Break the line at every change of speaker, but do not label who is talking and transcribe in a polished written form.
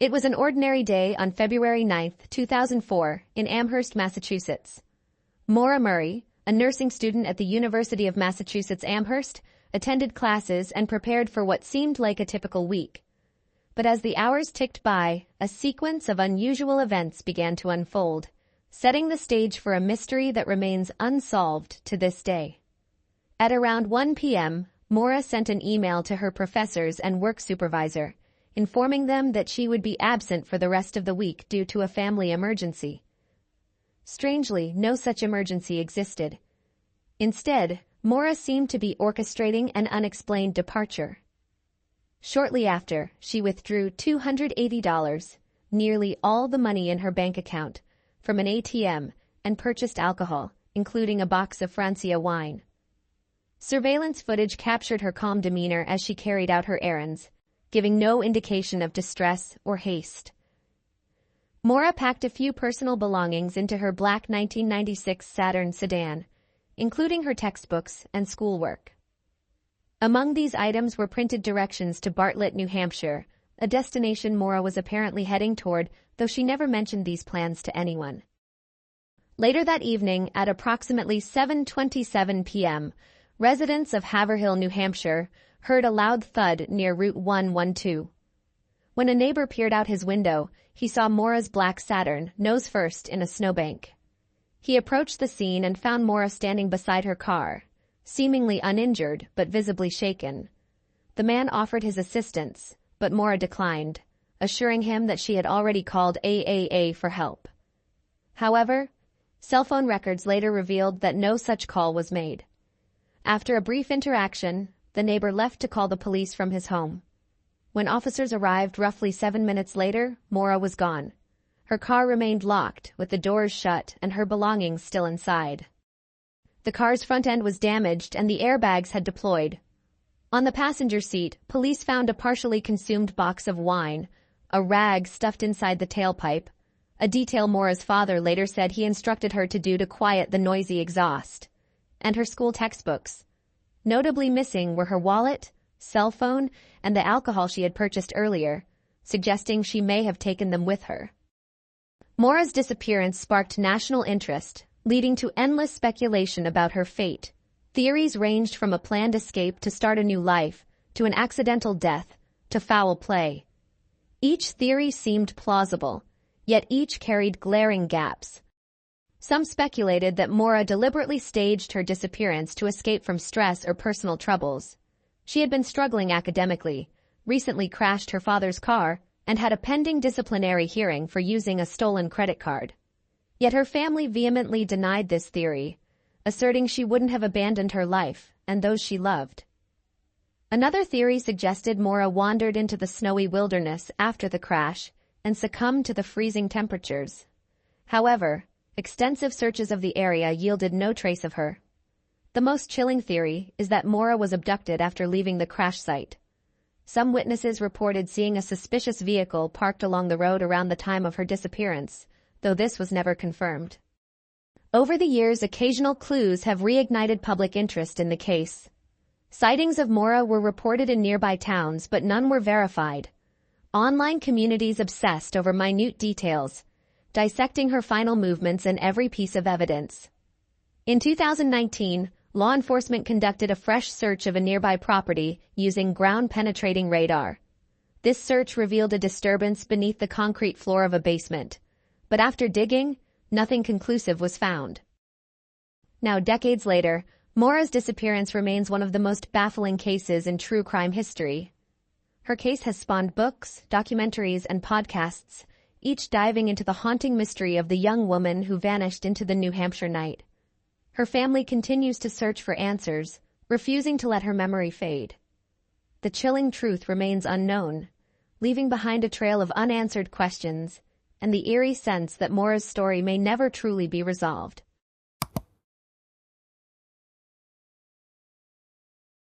It was an ordinary day on February 9, 2004, in Amherst, Massachusetts. Maura Murray, a nursing student at the University of Massachusetts Amherst, attended classes and prepared for what seemed like a typical week. But as the hours ticked by, a sequence of unusual events began to unfold, setting the stage for a mystery that remains unsolved to this day. At around 1 p.m., Maura sent an email to her professors and work supervisor, informing them that she would be absent for the rest of the week due to a family emergency. Strangely, no such emergency existed. Instead, Maura seemed to be orchestrating an unexplained departure. Shortly after, she withdrew $280, nearly all the money in her bank account, from an ATM and purchased alcohol, including a box of Francia wine. Surveillance footage captured her calm demeanor as she carried out her errands, giving no indication of distress or haste. Maura packed a few personal belongings into her black 1996 Saturn sedan, including her textbooks and schoolwork. Among these items were printed directions to Bartlett, New Hampshire, a destination Maura was apparently heading toward, though she never mentioned these plans to anyone. Later that evening, at approximately 7:27 p.m., residents of Haverhill, New Hampshire, heard a loud thud near Route 112. When a neighbor peered out his window, he saw Maura's black Saturn, nose first, in a snowbank. He approached the scene and found Maura standing beside her car, seemingly uninjured but visibly shaken. The man offered his assistance, but Maura declined, assuring him that she had already called AAA for help. However, cell phone records later revealed that no such call was made. After a brief interaction, the neighbor left to call the police from his home. When officers arrived roughly 7 minutes later, Maura was gone. Her car remained locked, with the doors shut and her belongings still inside. The car's front end was damaged and the airbags had deployed. On the passenger seat, police found a partially consumed box of wine, a rag stuffed inside the tailpipe, a detail Maura's father later said he instructed her to do to quiet the noisy exhaust, and her school textbooks. Notably missing were her wallet, cell phone, and the alcohol she had purchased earlier, suggesting she may have taken them with her. Maura's disappearance sparked national interest, leading to endless speculation about her fate. Theories ranged from a planned escape to start a new life, to an accidental death, to foul play. Each theory seemed plausible, yet each carried glaring gaps. Some speculated that Maura deliberately staged her disappearance to escape from stress or personal troubles. She had been struggling academically, recently crashed her father's car, and had a pending disciplinary hearing for using a stolen credit card. Yet her family vehemently denied this theory, asserting she wouldn't have abandoned her life and those she loved. Another theory suggested Maura wandered into the snowy wilderness after the crash and succumbed to the freezing temperatures. However, extensive searches of the area yielded no trace of her. The most chilling theory is that Maura was abducted after leaving the crash site. Some witnesses reported seeing a suspicious vehicle parked along the road around the time of her disappearance, though this was never confirmed. Over the years, occasional clues have reignited public interest in the case. Sightings of Maura were reported in nearby towns, but none were verified. Online communities obsessed over minute details, dissecting her final movements and every piece of evidence. In 2019, law enforcement conducted a fresh search of a nearby property using ground-penetrating radar. This search revealed a disturbance beneath the concrete floor of a basement, but after digging, nothing conclusive was found. Now, decades later, Maura's disappearance remains one of the most baffling cases in true crime history. Her case has spawned books, documentaries, and podcasts, each diving into the haunting mystery of the young woman who vanished into the New Hampshire night. Her family continues to search for answers, refusing to let her memory fade. The chilling truth remains unknown, leaving behind a trail of unanswered questions and the eerie sense that Maura's story may never truly be resolved.